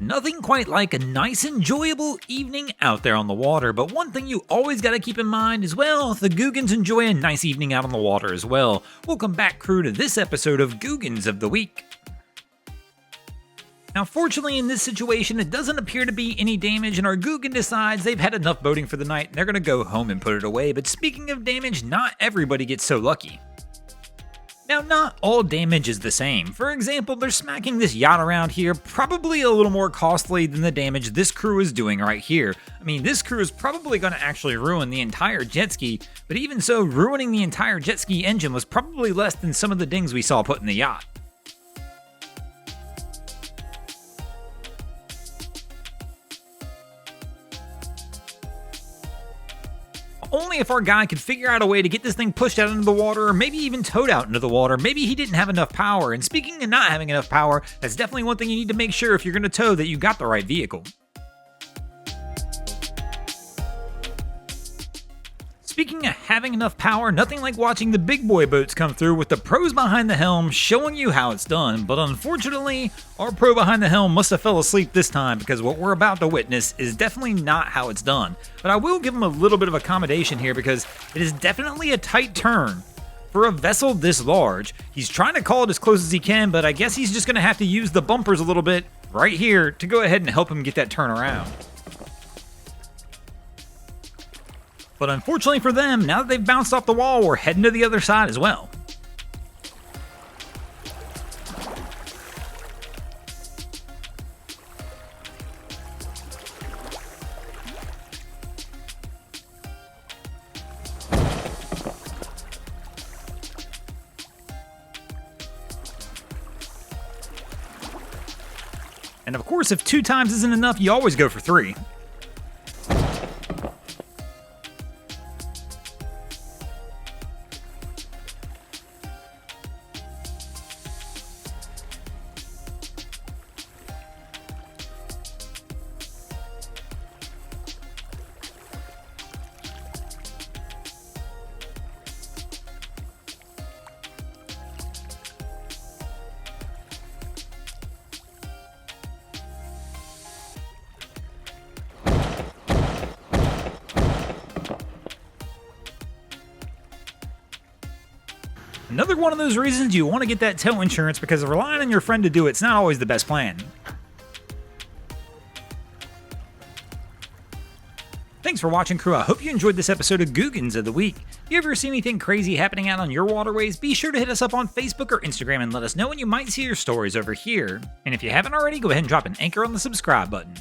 Nothing quite like a nice, enjoyable evening out there on the water, but one thing you always gotta keep in mind is, well, the Googans enjoy a nice evening out on the water as well. Welcome back, crew, to this episode of Googans of the Week. Now, fortunately, in this situation, it doesn't appear to be any damage, and our Googan decides they've had enough boating for the night and they're gonna go home and put it away. But speaking of damage, not everybody gets so lucky. Now, not all damage is the same. For example, they're smacking this yacht around here, probably a little more costly than the damage this crew is doing right here. I mean, this crew is probably going to actually ruin the entire jet ski, but even so, ruining the entire jet ski engine was probably less than some of the dings we saw put in the yacht. Only if our guy could figure out a way to get this thing pushed out into the water, or maybe even towed out into the water. Maybe he didn't have enough power, and speaking of not having enough power, that's definitely one thing you need to make sure if you're going to tow that you got the right vehicle. Speaking of having enough power, nothing like watching the big boy boats come through with the pros behind the helm showing you how it's done, but unfortunately, our pro behind the helm must have fell asleep this time because what we're about to witness is definitely not how it's done. But I will give him a little bit of accommodation here because it is definitely a tight turn. For a vessel this large, he's trying to call it as close as he can, but I guess he's just going to have to use the bumpers a little bit right here to go ahead and help him get that turn around. But unfortunately for them, now that they've bounced off the wall, we're heading to the other side as well. And of course, if 2 times isn't enough, you always go for 3. Another one of those reasons you want to get that tow insurance, because relying on your friend to do it's not always the best plan. Thanks for watching, crew. I hope you enjoyed this episode of Googans of the Week. If you ever see anything crazy happening out on your waterways, be sure to hit us up on Facebook or Instagram and let us know when you might see your stories over here. And if you haven't already, go ahead and drop an anchor on the subscribe button.